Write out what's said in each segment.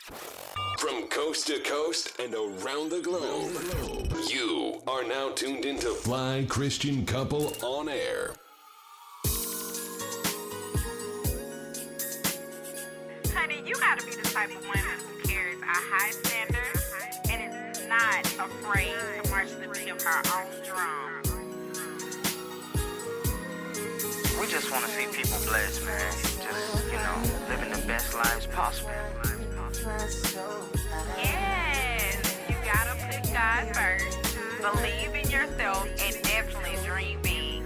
From coast to coast and around the globe, you are now tuned into Fly Christian Couple on Air. Honey, you gotta be the type of woman who carries a high standard and is not afraid to march the beat of her own drum. We just want to see people blessed, man. Just, living the best lives possible. Yes, you gotta put God first, believe in yourself, and definitely dream big.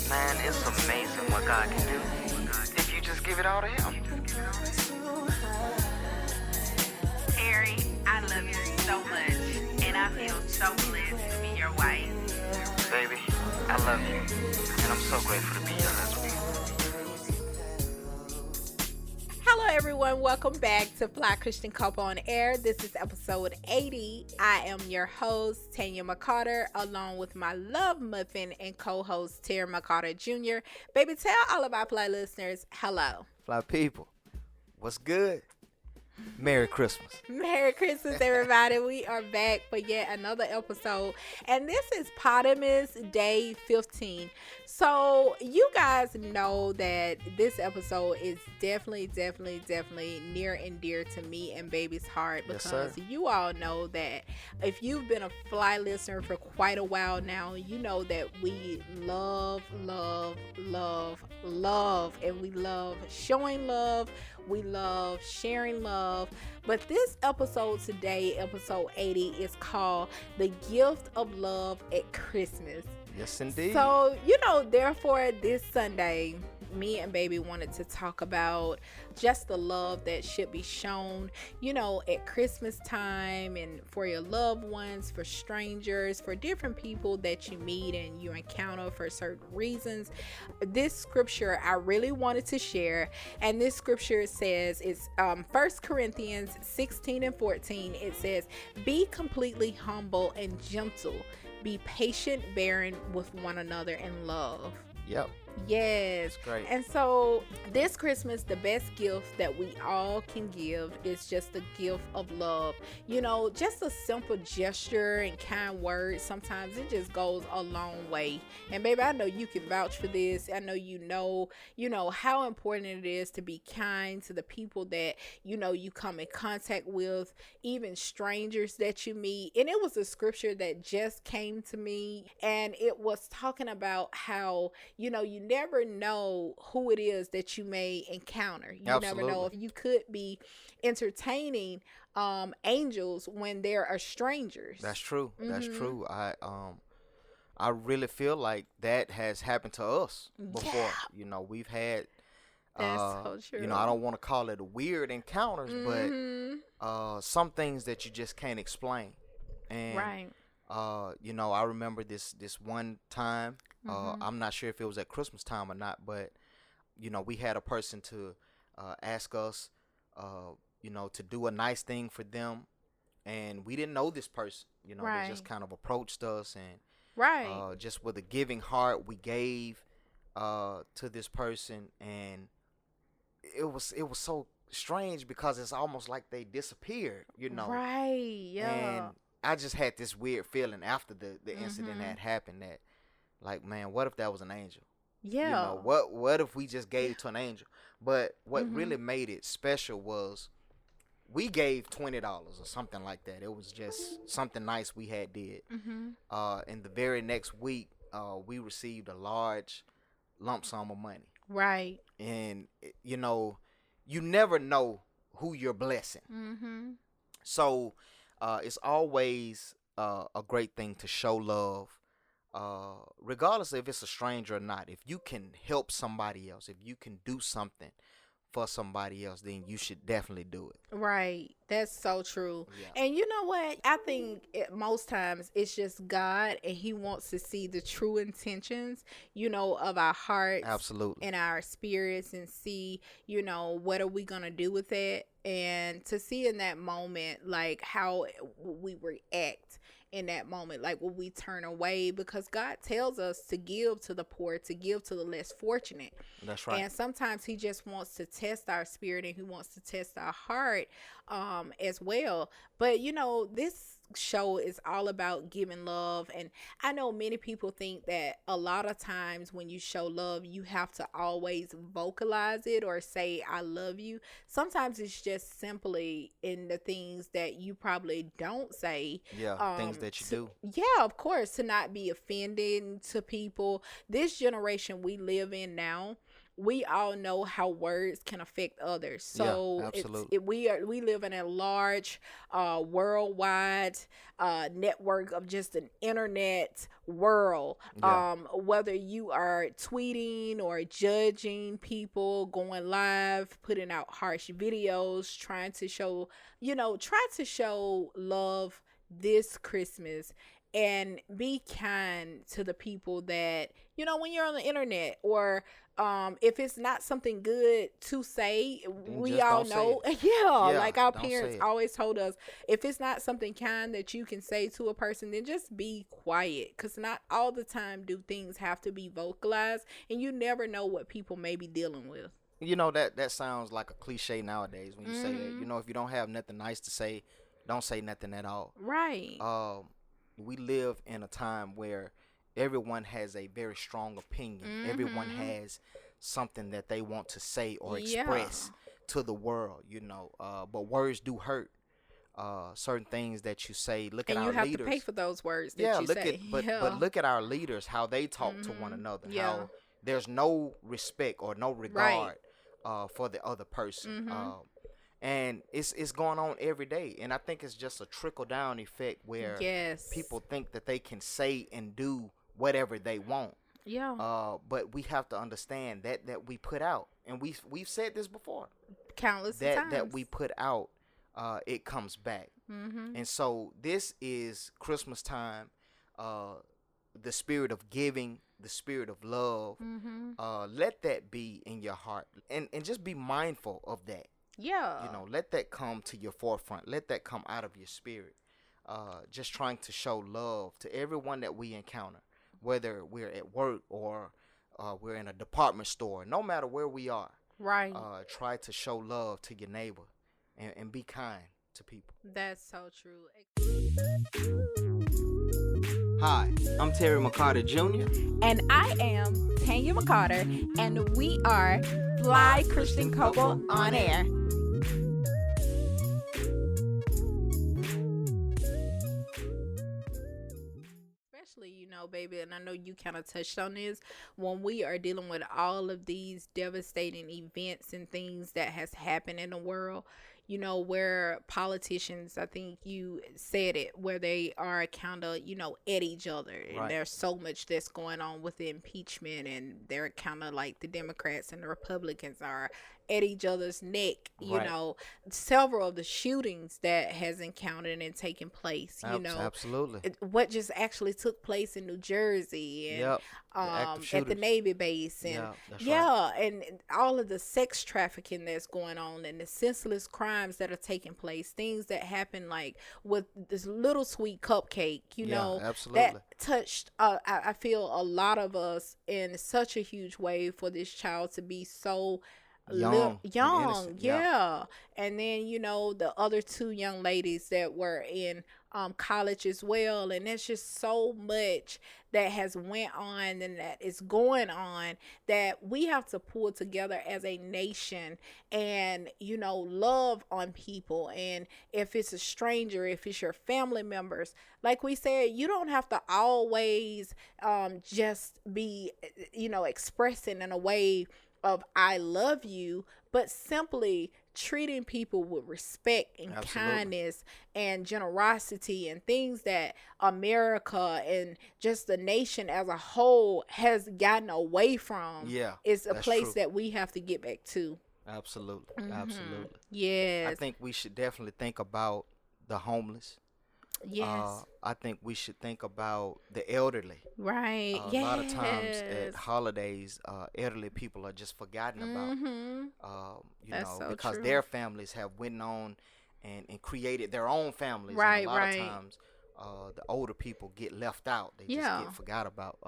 Man, it's amazing what God can do if you just give it all to Him. Terry, I love you so much, and I feel so blessed to be your wife. Baby, I love you, and I'm so grateful to be your husband. Hello everyone, welcome back to Fly Christian Couple on Air. This is episode 80. I am your host, Tanya McCarter, along with my love muffin and co-host, Terry McCarter Jr. Baby, tell all of our Fly listeners, hello. Fly people, what's good? Merry Christmas. Merry Christmas, everybody. We are back for yet another episode. And this is Podmas Day 15. So you guys know that this episode is definitely near and dear to me and baby's heart. Because you all know that if you've been a Fly listener for quite a while now, you know that we love. And we love showing love. We love sharing love. But this episode today, episode 80, is called The Gift of Love at Christmas. Yes, indeed. So, therefore, this Sunday, me and baby wanted to talk about just the love that should be shown, at Christmas time, and for your loved ones, for strangers, for different people that you meet and you encounter for certain reasons. This scripture I really wanted to share, and this scripture says, it's 1 Corinthians 16 and 14. It says, be completely humble and gentle. Be patient, bearing with one another in love. Yep. Yes. Great. And so this Christmas, the best gift that we all can give is just the gift of love. Just a simple gesture and kind words. Sometimes it just goes a long way. And baby, I know you can vouch for this. I know you know how important it is to be kind to the people that you come in contact with, even strangers that you meet. And it was a scripture that just came to me, and it was talking about how you never know who it is that you may encounter. You Absolutely. Never know if you could be entertaining angels when there are strangers. That's true. Mm-hmm. That's true. I really feel like that has happened to us before. Yeah. We've had That's so true. I don't want to call it weird encounters, Mm-hmm. but some things that you just can't explain. And Right. I remember this one time. Mm-hmm. I'm not sure if it was at Christmas time or not, but we had a person to ask us, to do a nice thing for them, and we didn't know this person. Right. They just kind of approached us, and Right. just with a giving heart, we gave to this person, and it was so strange because it's almost like they disappeared. Right. Yeah. And I just had this weird feeling after the incident had happened that, like, man, what if that was an angel? Yeah. What if we just gave to an angel? But what really made it special was we gave $20 or something like that. It was just something nice we had did. And the very next week, we received a large lump sum of money. Right. And you never know who you're blessing. Mm-hmm. So it's always a great thing to show love, regardless if it's a stranger or not. If you can help somebody else, if you can do something for somebody else, then you should definitely do it. Right. That's so true. Yeah. And you know what? I think most times it's just God, and He wants to see the true intentions, of our hearts. Absolutely. And our spirits, and see, what are we going to do with it? And to see in that moment, like, how we react in that moment? Like, will we turn away? Because God tells us to give to the poor, to give to the less fortunate. That's right. And sometimes he just wants to test our spirit, and he wants to test our heart as well. But this show is all about giving love, and I know many people think that a lot of times when you show love, you have to always vocalize it or say I love you. Sometimes it's just simply in the things that you probably don't say. Things that you do. Yeah, of course, to not be offending to people. This generation we live in now, we all know how words can affect others. So absolutely. we live in a large worldwide network of just an internet world. Whether you are tweeting or judging people, going live, putting out harsh videos, trying to show love this Christmas. And be kind to the people that, when you're on the internet, or if it's not something good to say, we all know. Like our parents always told us, if it's not something kind that you can say to a person, then just be quiet. Because not all the time do things have to be vocalized, and you never know what people may be dealing with. That sounds like a cliche nowadays when you say that. If you don't have nothing nice to say, don't say nothing at all. Right. We live in a time where everyone has a very strong opinion. Everyone has something that they want to say or express to the world, but words do hurt. Certain things that you say, look at our leaders. And you have to pay for those words that you say. But look at our leaders, how they talk to one another, how there's no respect or no regard for the other person. And it's going on every day. And I think it's just a trickle-down effect where people think that they can say and do whatever they want. But we have to understand that we put out, and we've said this before, countless times, that we put out, it comes back. And so this is Christmas time, the spirit of giving, the spirit of love. Let that be in your heart, and just be mindful of that. Let that come to your forefront. Let that come out of your spirit. Just trying to show love to everyone that we encounter, whether we're at work or we're in a department store, no matter where we are. Right. Try to show love to your neighbor and be kind to people. That's so true. Hi, I'm Terry McCarter Jr. And I am Tanya McCarter, and we are Fly Christian Couple on Air. Especially, baby, and I know you kind of touched on this, when we are dealing with all of these devastating events and things that has happened in the world, where politicians, I think you said it, where they are kind of, at each other. And there's so much that's going on with the impeachment, and they're kind of like the Democrats and the Republicans are at each other's neck. Several of the shootings that has encountered and taken place, absolutely. What just actually took place in New Jersey and at the Navy base, and and all of the sex trafficking that's going on, and the senseless crimes that are taking place, things that happen like with this little sweet cupcake, absolutely. that touched I feel a lot of us in such a huge way, for this child to be so young. And then the other two young ladies that were in college as well, and there's just so much that has went on and that is going on, that we have to pull together as a nation and love on people. And if it's a stranger, if it's your family members, like we said, you don't have to always just be expressing in a way of I love you, but simply treating people with respect and kindness and generosity, and things that America and just the nation as a whole has gotten away from. Is a place that we have to get back to. Absolutely. Yes. I think we should definitely think about the homeless. Yes. I think we should think about the elderly. Right. A lot of times at holidays, elderly people are just forgotten about. Because their families have went on and created their own families. Right. And a lot of times, the older people get left out. They just get forgot about.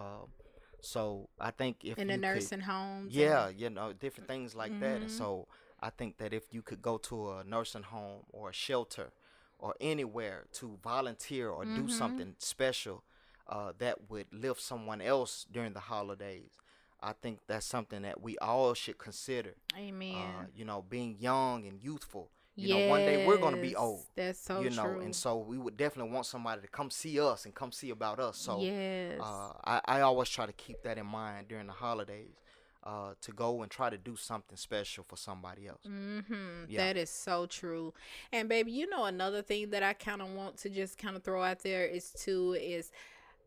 So I think if in you the nursing homes, different things like that. And so I think that if you could go to a nursing home or a shelter or anywhere to volunteer or do something special that would lift someone else during the holidays, I think that's something that we all should consider. Amen. Being young and youthful. One day we're going to be old. That's so true. And so we would definitely want somebody to come see us and come see about us. So yes. I always try to keep that in mind during the holidays, to go and try to do something special for somebody else. That is so true. And baby, another thing that I kind of want to just kind of throw out there is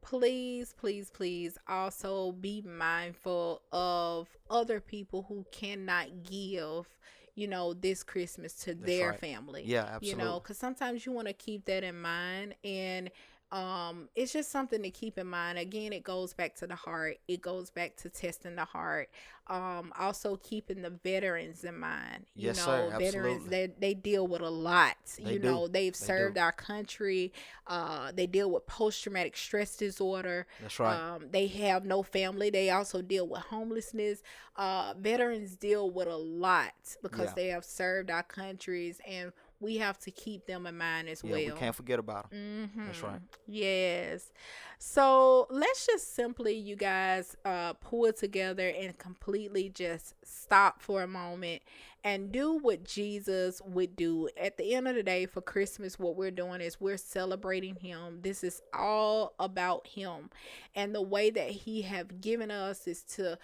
please, please, please also be mindful of other people who cannot give this Christmas to their family. Yeah, absolutely. Because sometimes you want to keep that in mind, and it's just something to keep in mind. Again, it goes back to the heart. It goes back to testing the heart. Also keeping the veterans in mind. Sir, veterans, they deal with a lot. They've served our country. They deal with post-traumatic stress disorder. That's right. They have no family. They also deal with homelessness. Veterans deal with a lot because they have served our countries, and we have to keep them in mind as well. We can't forget about them. That's right. Yes. So let's just simply, you guys, pull it together and completely just stop for a moment and do what Jesus would do. At the end of the day, for Christmas, what we're doing is we're celebrating him. This is all about him. And the way that he have given us is to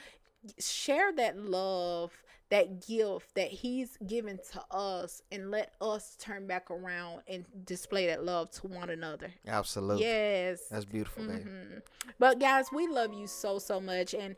share that love, that gift that he's given to us, and let us turn back around and display that love to one another. Absolutely. Yes. That's beautiful, baby. But guys, we love you so much, and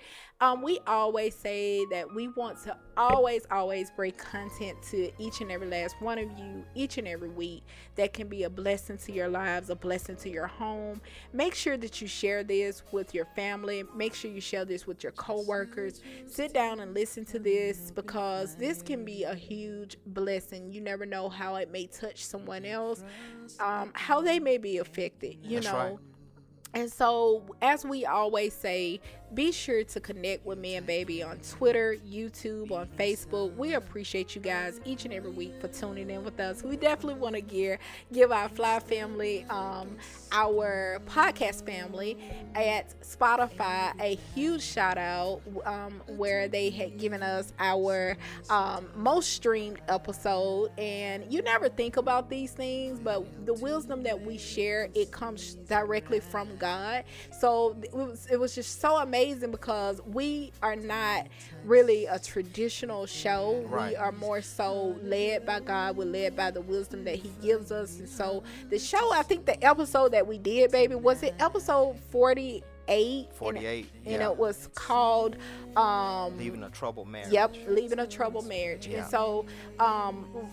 we always say that we want to always bring content to each and every last one of you each and every week that can be a blessing to your lives, a blessing to your home. Make sure that you share this with your family. Make sure you share this with your coworkers. Sit down and listen to this, because this can be a huge blessing. You never know how it may touch someone else, how they may be affected, That's right. And so, as we always say, be sure to connect with me and baby on Twitter, YouTube, on Facebook. We appreciate you guys each and every week for tuning in with us. We definitely want to give our Fly family, our podcast family at Spotify, a huge shout out, where they had given us our most streamed episode. And you never think about these things, but the wisdom that we share, it comes directly from God. So it was just so amazing, because we are not really a traditional show. Right. We are more so led by God. We're led by the wisdom that he gives us. And so the show, I think the episode that we did, baby, was it episode 48? 48. And it was called Leaving a Troubled Marriage. Yep, Leaving a Troubled Marriage. Yeah. And so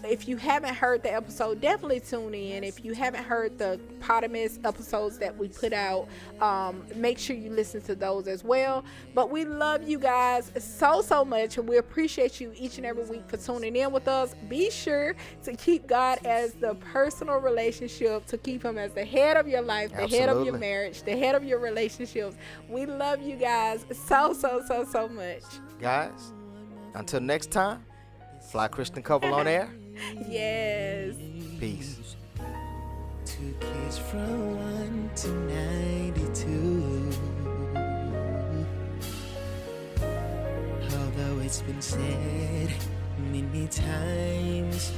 if you haven't heard the episode, definitely tune in. If you haven't heard the Podmas episodes that we put out, make sure you listen to those as well. But we love you guys so much, and we appreciate you each and every week for tuning in with us. Be sure to keep God as the personal relationship, to keep him as the head of your life, the head of your marriage, the head of your relationships. We love you guys so much. Guys, until next time, Fly Christian Couple on air. Yes. Peace. 2 kids from 1 to 92. Although it's been said many times,